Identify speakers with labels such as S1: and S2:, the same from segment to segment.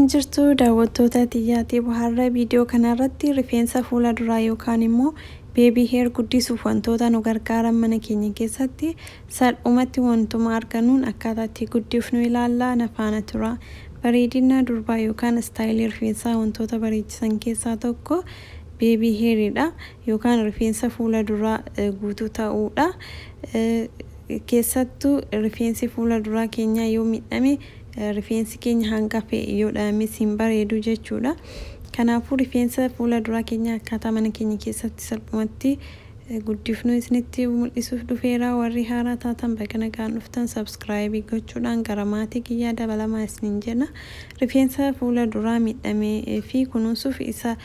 S1: Akkam jirtu daawwattoota xiyyaatti bu'aarra viidiyoo kanarratti rifeensa fuula duraa yookaan immoo beebii heer guddisuuf wantoota nu gargaaran mana keenya keessatti salphumatti wantuma arganuun akkaataa itti guddifnu ilaallaa na faana tura. Bareedina durbaa yookaan istaayilii rifeensaa wantoota bareechisan keessaa tokko beebii heeridha yookaan rifeensa fuula duraa guutuu ta'uudha. Keessattuu rifeensi fuula duraa keenya yoo miidhame rifeensi keenya hanga fe'e yoo dhaame siin bareedu jechuudha. Kanaafuu rifeensa fuula duraa keenya akkaataa mana keenya keessatti salphumatti guddifnu isinitti mul'isuuf dhufeera. Warri haaraa taatan bakka nagaan dhuftan subscribe gochuudhaan gara maatii kiyyaa dabalamaa isiniin jenna. Rifeensa fuula duraa miidhamee fi kunuunsuuf isa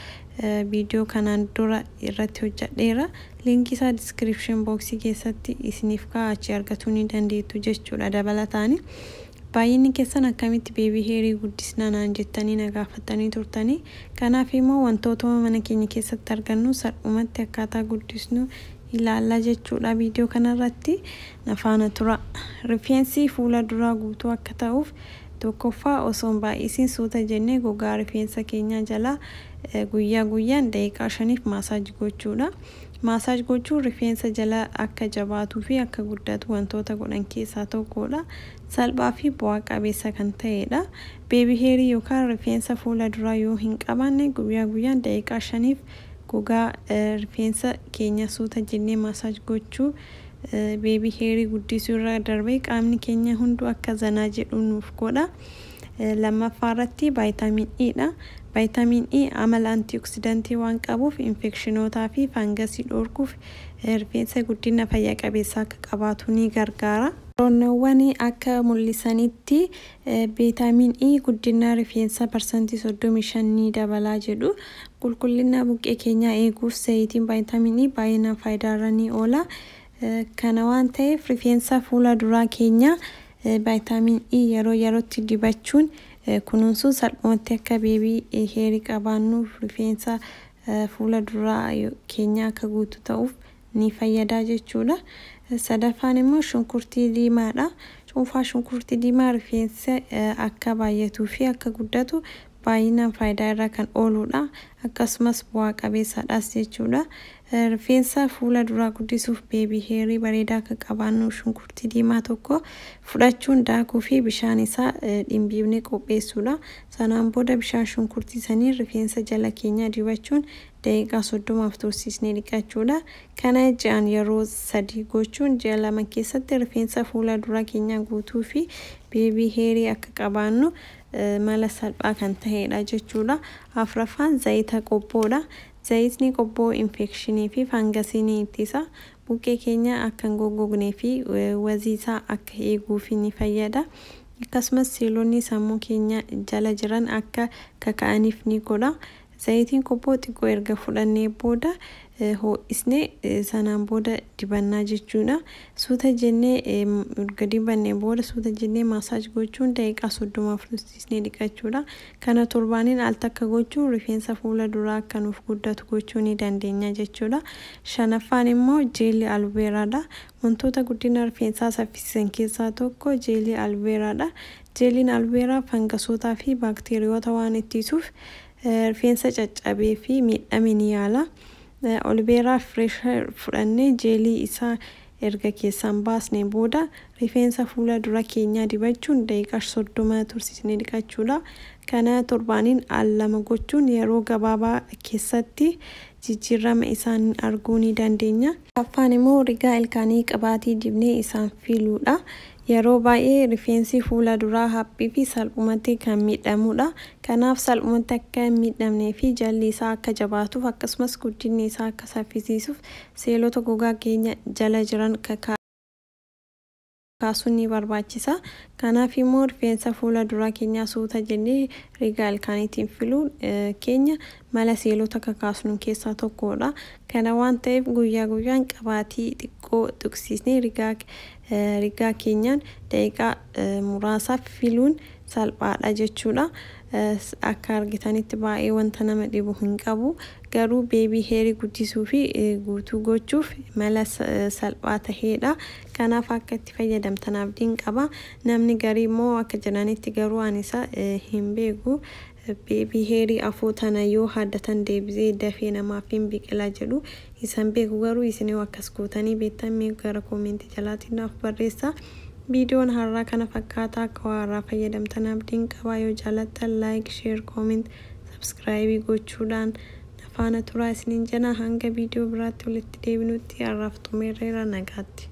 S1: viidiyoo kanaan dura irratti hojjedheera. Linkii isaa description box keessatti isiniif kaa'achi argachuu ni dandeettu jechuudha. Dabalataan baay'inni keessan akkamitti beebii heerii guddisnaa naan jettanii na gaafatanii turtanii. Kanaaf immoo wantoota mana keenya keessatti argannu salphumatti akkaataa guddisnu ilaallaa jechuudha. Viidiyoo kanarratti na faana tura. Rifeensi fuula duraa guutuu akka ta'uuf tokkoffaa osoo baay'isiin suuta jennee gogaa rifeensa keenya jala guyyaa guyyaan daqiiqaa 5 maasaaj gochuudha. Maasaaj gochuun rifeensa jala akka jabaatuu fi akka guddatu wantoota godhan keessaa tokkodha. Salphaa fi bu'aa qabeessa kan ta'edha. Beebii heerii yookaan rifeensa fuula duraa yoo hin qabaanne guyyaa guyyaan daqiiqaa 5 gogaa rifeensa keenya suuta jennee maasaaj gochuu beebii heerii guddisuu irra darbee qaamni keenya hunduu akka zanaa jedhu nuuf godha. Lammaffaa irratti vaayitaamin E dha. Vaayitaamin E amala antioksidantii waan qabuuf infekshinoota fi fangasii dhorkuuf rifeensa guddina fayyaa qabeessa akka qabaatu ni gargaara. Qorannoowwan akka mul'isanitti vaayitaamin E guddina rifeensa parsantii 35 ni dabalaa jedhu. Qulqullina buqqee keenyaa eeguuf zayitiin vaayitaamin E baay'inaan faayidaarra ni oola. Kana waan ta'eef rifeensa fuula duraa keenya vaayitaamin E yeroo yerootti dibachuun kunuunsuun salphumatti akka beebii heerii qabaannuuf rifeensa fuula duraa keenya akka guutuu ta'uuf ni fayyada jechuudha. Sadaffaan immoo shunkurtii diimaadha. Cuunfaa shunkurtii diimaa rifeensa akka baay'atuu fi akka guddatu baay'inaan faayidaa irra kan ooludha. Akkasumas bu'aa qabeessadhas jechuudha. Rifeensa fuula duraa guddisuuf beebii heerii bareedaa akka qabaannu shunkurtii diimaa tokko fudhachuun daakuu fi bishaan isaa dhimbiifnee qopheessuudha. Sanaan booda bishaan shunkurtii sanii rifeensa jala keenya dibachuun daqiiqaa 30 tursiisnee dhiqachuudha. Kana ji'aan yeroo 3 gochuun ji'a 2 keessatti rifeensa fuula duraa keenya guutuu fi beebii heerii akka qabaannu mala salphaa kan ta'edha jechuudha. Afraffaan zayita qobboodha. Zayitni qobboo infekshinii fi fangasii ni ittisa. Buqqee keenya akka hin goggognee fi waziisaa akka eeguuf ni fayyada. Akkasumas seelonni sammuu keenya jala jiran akka kaka'aniif ni godha. Zayitiin qobboo xiqqoo erga fudhannee booda ho'isnee sanaan booda dibannaa jechuudha. Suuta jennee erga dibannee booda suuta jennee maasaaj gochuun daqiiqaa 30 tursiisnee dhiqachuudha. Kana torbaaniin al takka gochuun rifeensa fuula duraa akka nuuf guddatu gochuu ni dandeenya jechuudha. Shanaffaan immoo jeelii alveeraadha. Wantoota guddina rifeensaa saffisiisan keessaa tokko jeelii alveeraadha. Jeeliin alveeraa fangasootaa fi baakteeriyoota waan ittisuuf rifeensa caccabee fi miidhame ni yaala. Alveeraa fresh fudhannee jeelii isaa erga keessaan baasnee booda rifeensa fuula dura keenyaa dibachuun daqiiqaa 30 tursiisnee dhiqachuudha. Kana torbaaniin al 2 gochuun yeroo gabaabaa keessatti jijjiirama isaan arguu ni dandeenya. Afaan immoo rigaa ilkaanii qabaatii dibnee isaan filuudha. Yeroo baay'ee rifeensi fuula duraa haphii fi salphumatti kan miidhamudha. Kanaaf salphumatti akka hin miidhamnee fi jalli isaa akka jabaatuuf akkasumas guddinni isaa akka saffisiisuuf seelota gogaa keenya jala jiran kaasuun ni barbaachisa. Kanaaf immoo rifeensa fuula duraa keenyaa suuta jennee rigaa ilkaaniitiin filuun keenya mala seelota kakaasnu keessaa tokkodha. Kana waan ta'eef guyyaa guyyaan qabaatii xiqqoo tuqsiisnee rigaa keenyaan daqiiqaa muraasaaf filuun salphaadha jechuudha. Akka argitanitti baay'ee wanta nama dhibu hin qabu. Garuu beebii heerii guddisuu fi guutuu gochuuf mala salphaa ta'edha. Kanaaf akka itti fayyadamtan abdiin qaba. Namni garii immoo akka jedhanitti garuu ani isa hin beeku beebii heerii afoo tana yoo haddatan deebisee dafee namaaf hin biqilaa jedhu isan beeku garuu isin akkas gootanii beektan mee gara koomentii jalaatiin naaf barreessaa. Videoon har'aa kana fakkaataa akka warraa fayyadamtan abdiin qabaa. Yoo jaalattan like, share, comment, subscribe gochuudhaan faana turaa isiniin jenna. Hanga video biraatti walitti deebinutti har'aaf xumureera nagaatti.